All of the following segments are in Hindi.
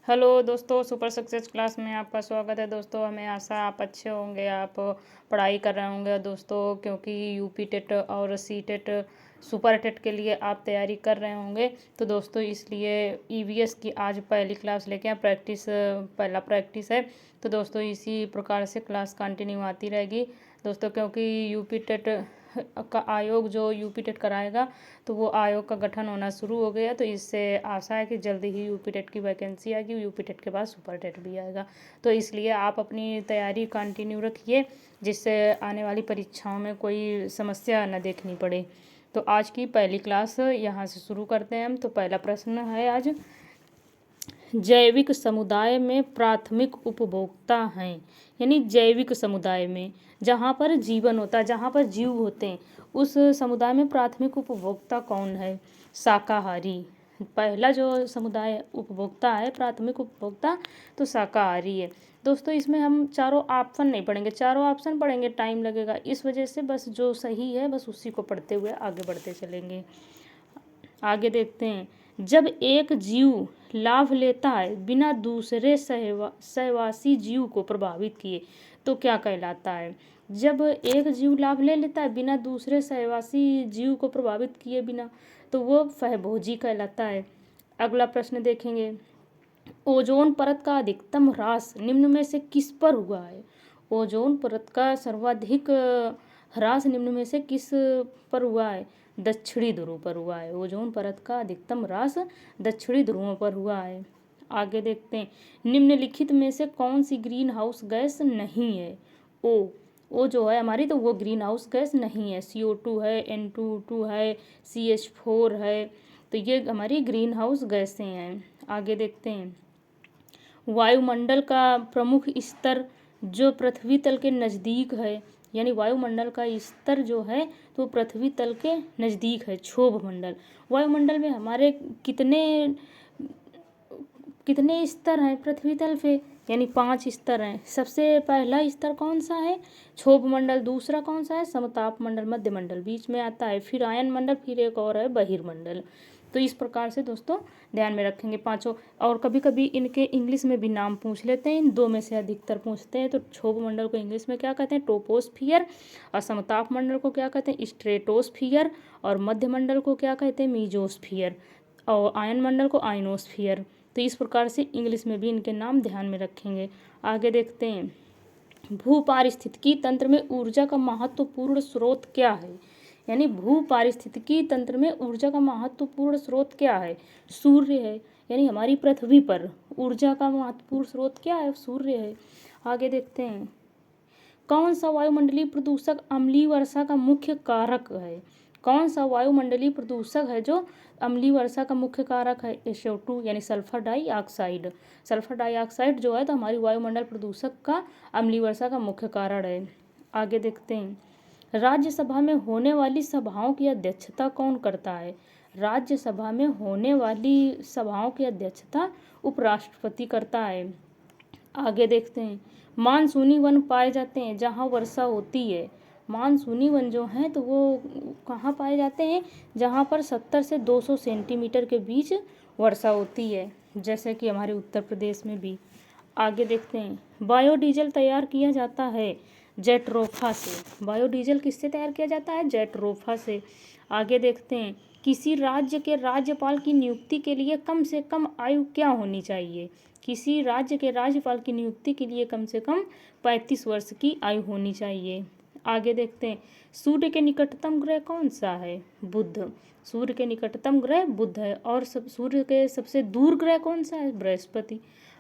हेलो दोस्तों, सुपर सक्सेस क्लास में आपका स्वागत है। दोस्तों, हमें आशा आप अच्छे होंगे, आप पढ़ाई कर रहे होंगे दोस्तों, क्योंकि यूपी टेट और सी टेट सुपर टेट के लिए आप तैयारी कर रहे होंगे। तो दोस्तों, इसलिए ईवीएस की आज पहली क्लास लेके आए, पहला प्रैक्टिस है। तो दोस्तों, इसी प्रकार से क्लास कंटिन्यू आती रहेगी दोस्तों, क्योंकि यूपी टेट का आयोग जो यूपी टेट कराएगा, तो वो आयोग का गठन होना शुरू हो गया। तो इससे आशा है कि जल्दी ही यूपी टेट की वैकेंसी आएगी, यूपी टेट के बाद सुपर टेट भी आएगा। तो इसलिए आप अपनी तैयारी कंटिन्यू रखिए, जिससे आने वाली परीक्षाओं में कोई समस्या न देखनी पड़े। तो आज की पहली क्लास यहाँ से शुरू करते हैं हम। तो पहला प्रश्न है आज, जैविक समुदाय में प्राथमिक उपभोक्ता हैं, यानी जैविक समुदाय में जहाँ पर जीवन होता है, जहाँ पर जीव होते हैं, उस समुदाय में प्राथमिक उपभोक्ता कौन है? शाकाहारी। पहला जो समुदाय उपभोक्ता है, प्राथमिक उपभोक्ता, तो शाकाहारी है दोस्तों। इसमें हम चारों ऑप्शन नहीं पढ़ेंगे, चारों ऑप्शन पढ़ेंगे टाइम लगेगा, इस वजह से बस जो सही है बस उसी को पढ़ते हुए आगे बढ़ते चलेंगे। आगे देखते हैं, जब एक जीव लाभ लेता है बिना दूसरे सहवासी जीव को प्रभावित किए, तो क्या कहलाता है? जब एक जीव लाभ ले लेता है बिना दूसरे सहवासी जीव को प्रभावित किए बिना, तो वो सहभोजी कहलाता है। अगला प्रश्न देखेंगे, ओजोन परत का अधिकतम ह्रास निम्न में से किस पर हुआ है? ओजोन परत का सर्वाधिक ह्रास निम्न में से किस पर हुआ है? दक्षिणी ध्रुव पर हुआ है। ओजोन परत का अधिकतम ह्रास दक्षिणी ध्रुवों पर हुआ है। आगे देखते हैं, निम्नलिखित में से कौन सी ग्रीन हाउस गैस नहीं है? ओ जो है हमारी, तो वो ग्रीन हाउस गैस नहीं है। CO2 है, N2O2 है, CH4 है, तो ये हमारी ग्रीन हाउस गैसें हैं। आगे देखते हैं, वायुमंडल का प्रमुख स्तर जो पृथ्वी तल के नज़दीक है, यानी वायुमंडल का स्तर जो है तो पृथ्वी तल के नज़दीक है, क्षोभ मंडल। वायुमंडल में हमारे कितने स्तर हैं पृथ्वी तल पे? यानी 5 स्तर हैं। सबसे पहला स्तर कौन सा है? क्षोभ मंडल। दूसरा कौन सा है? समताप मंडल, मध्य मंडल बीच में आता है, फिर आयन मंडल, फिर एक और है बहिर्मंडल। तो इस प्रकार से दोस्तों ध्यान में रखेंगे पांचों। और कभी कभी इनके इंग्लिश में भी नाम पूछ लेते हैं, इन दो में से अधिकतर पूछते हैं। तो क्षोभ मंडल को इंग्लिश में क्या कहते हैं? टोपोस्फियर। और समताप मंडल को क्या कहते हैं? स्ट्रेटोस्फियर। और मध्य मंडल को क्या कहते हैं? मीजोस्फियर। और आयन मंडल को आयनोस्फियर। तो इस प्रकार से इंग्लिश में भी इनके नाम ध्यान में रखेंगे। आगे देखते हैं, भू पारिस्थितिकी तंत्र में ऊर्जा का महत्वपूर्ण स्रोत क्या है? यानी भू पारिस्थितिकी तंत्र में ऊर्जा का महत्वपूर्ण स्रोत क्या है? सूर्य है। यानी हमारी पृथ्वी पर ऊर्जा का महत्वपूर्ण स्रोत क्या है? सूर्य है। आगे देखते हैं, कौन सा वायुमंडलीय प्रदूषक अम्लीय वर्षा का मुख्य कारक है? कौन सा वायुमंडलीय प्रदूषक है जो अम्लीय वर्षा का मुख्य कारक है? SO2 यानी सल्फर डाइऑक्साइड। सल्फर डाइऑक्साइड जो है तो हमारी वायुमंडल प्रदूषक का अम्लीय वर्षा का मुख्य कारण है। आगे देखते हैं, राज्यसभा में होने वाली सभाओं की अध्यक्षता कौन करता है? राज्यसभा में होने वाली सभाओं की अध्यक्षता उपराष्ट्रपति करता है। आगे देखते हैं, मानसूनी वन पाए जाते हैं जहाँ वर्षा होती है। मानसूनी वन जो हैं तो वो कहाँ पाए जाते हैं? जहाँ पर 70 से 200 सेंटीमीटर के बीच वर्षा होती है, जैसे कि हमारे उत्तर प्रदेश में भी। आगे देखते हैं, बायोडीजल तैयार किया जाता है जेट्रोफा से। बायोडीजल किससे तैयार किया जाता है? जेट्रोफा से। आगे देखते हैं, किसी राज्य के राज्यपाल की नियुक्ति के लिए कम से कम आयु क्या होनी चाहिए? किसी राज्य के राज्यपाल की नियुक्ति के लिए कम से कम 35 वर्ष की आयु होनी चाहिए। आगे देखते हैं, सूर्य के निकटतम ग्रह कौन सा है? बुध। सूर्य के निकटतम ग्रह बुध है। और सूर्य के सबसे दूर ग्रह कौन सा है? बृहस्पति।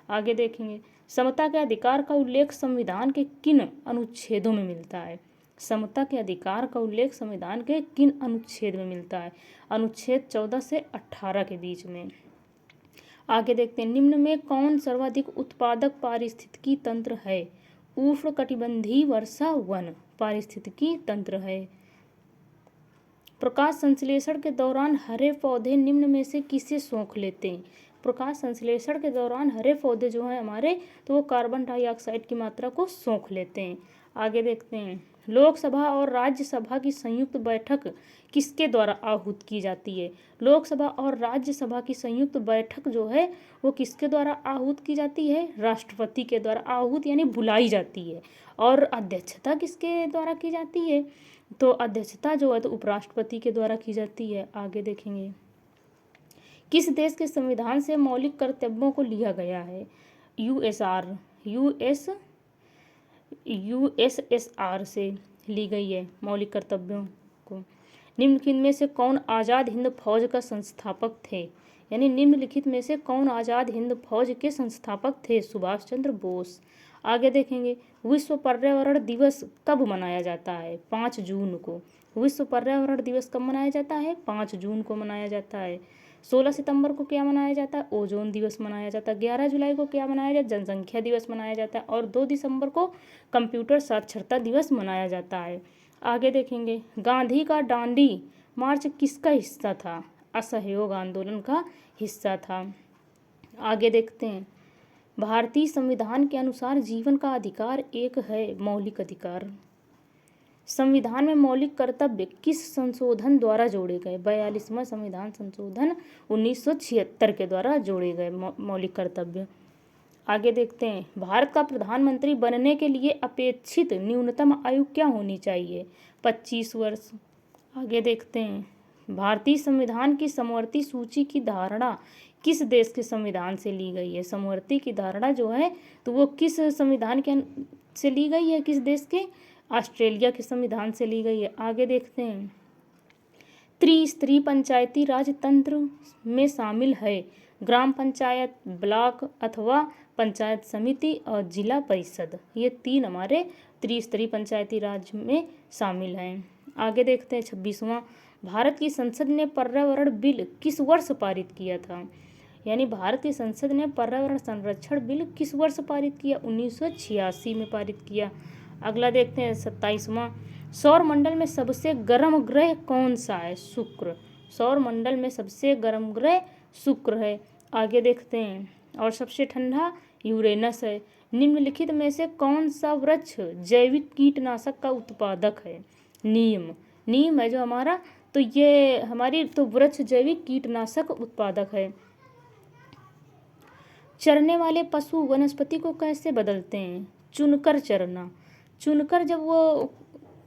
आगे देखेंगे, समता के अधिकार का उल्लेख संविधान के किन अनुच्छेदों में मिलता है? समता के अधिकार का उल्लेख संविधान के किन अनुच्छेद में मिलता है? अनुच्छेद 14 से 18 के बीच में। आगे देखते हैं, निम्न में कौन सर्वाधिक उत्पादक पारिस्थितिकी तंत्र है? उष्णकटिबंधीय वर्षा वन पारिस्थितिकी तंत्र है। प्रकाश संश्लेषण के दौरान हरे पौधे निम्न में से किसे सोख लेते हैं? प्रकाश संश्लेषण के दौरान हरे पौधे जो हैं हमारे, तो वो कार्बन डाइऑक्साइड की मात्रा को सोख लेते हैं। आगे देखते हैं, लोकसभा और राज्यसभा की संयुक्त बैठक किसके द्वारा आहूत की जाती है? लोकसभा और राज्यसभा की संयुक्त बैठक जो है वो किसके द्वारा आहूत की जाती है? राष्ट्रपति के द्वारा आहूत यानी बुलाई जाती है। और अध्यक्षता किसके द्वारा की जाती है? तो अध्यक्षता जो है तो उपराष्ट्रपति के द्वारा की जाती है। आगे देखेंगे, किस देश के संविधान से मौलिक कर्तव्यों को लिया गया है? यूएसएसआर से ली गई है मौलिक कर्तव्यों को। निम्नलिखित में से कौन आज़ाद हिंद फौज का संस्थापक थे? यानी निम्नलिखित में से कौन आज़ाद हिंद फौज के संस्थापक थे? सुभाष चंद्र बोस। आगे देखेंगे, विश्व पर्यावरण दिवस कब मनाया जाता है? 5 जून को। विश्व पर्यावरण दिवस कब मनाया जाता है? 5 जून को मनाया जाता है। 16 सितंबर को क्या मनाया जाता है? ओजोन दिवस मनाया जाता है। 11 जुलाई को क्या मनाया जाता है? जनसंख्या दिवस मनाया जाता है। और 2 दिसंबर को कंप्यूटर साक्षरता दिवस मनाया जाता है। आगे देखेंगे, गांधी का दांडी मार्च किसका हिस्सा था? असहयोग आंदोलन का हिस्सा था। आगे देखते हैं, भारतीय संविधान के अनुसार जीवन का अधिकार एक है मौलिक अधिकार। संविधान में मौलिक कर्तव्य किस संशोधन द्वारा जोड़े गए? 42वां संविधान संशोधन 1976 के द्वारा जोड़े गए मौलिक कर्तव्य। आगे देखते हैं, भारत का प्रधानमंत्री बनने के लिए अपेक्षित न्यूनतम आयु क्या होनी चाहिए? 25 वर्ष। आगे देखते हैं, भारतीय संविधान की समवर्ती सूची की धारणा किस देश के संविधान से ली गई है? समवर्ती की धारणा जो है तो वो किस संविधान के से ली गई है? किस देश के? ऑस्ट्रेलिया के संविधान से ली गई है। आगे देखते हैं, त्रिस्तरीय पंचायती राज तंत्र में शामिल है ग्राम पंचायत, ब्लॉक अथवा पंचायत समिति और जिला परिषद। ये 3 हमारे त्रिस्तरीय पंचायती राज में शामिल हैं। आगे देखते हैं 26वां, भारत की संसद ने पर्यावरण बिल किस वर्ष पारित किया था? यानी भारत की संसद ने पर्यावरण संरक्षण बिल किस वर्ष पारित किया? 1986 में पारित किया। अगला देखते हैं 27वां, सौर मंडल में सबसे गर्म ग्रह कौन सा है? शुक्र। सौर मंडल में सबसे गर्म ग्रह शुक्र है। आगे देखते हैं, और सबसे ठंडा यूरेनस है। निम्नलिखित में से कौन सा वृक्ष जैविक कीटनाशक का उत्पादक है? नीम। नीम है जो हमारा, तो ये हमारी तो वृक्ष जैविक कीटनाशक उत्पादक है। चरने वाले पशु वनस्पति को कैसे बदलते हैं? चुनकर चरना। चुनकर, जब वो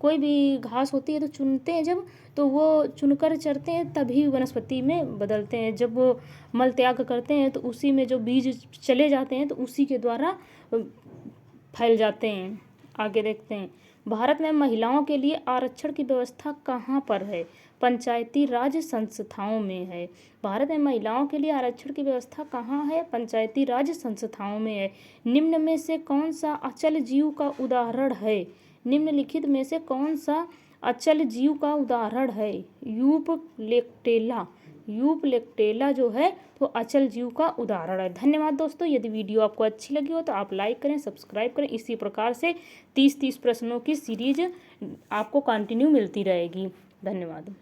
कोई भी घास होती है तो चुनते हैं जब, तो वो चुनकर चरते हैं तभी वनस्पति में बदलते हैं। जब वो मल त्याग करते हैं तो उसी में जो बीज चले जाते हैं तो उसी के द्वारा फैल जाते हैं। आगे देखते हैं, भारत में महिलाओं के लिए आरक्षण की व्यवस्था कहाँ पर है? पंचायती राज संस्थाओं में है। भारत में महिलाओं के लिए आरक्षण की व्यवस्था कहाँ है? पंचायती राज संस्थाओं में है। निम्न में से कौन सा अचल जीव का उदाहरण है? निम्नलिखित में से कौन सा अचल जीव का उदाहरण है? यूपलेक्टेला। यूपलेक्टेला जो है तो अचल जीव का उदाहरण है। धन्यवाद दोस्तों। यदि वीडियो आपको अच्छी लगी हो तो आप लाइक करें, सब्सक्राइब करें। इसी प्रकार से 30 प्रश्नों की सीरीज आपको कंटिन्यू मिलती रहेगी। धन्यवाद।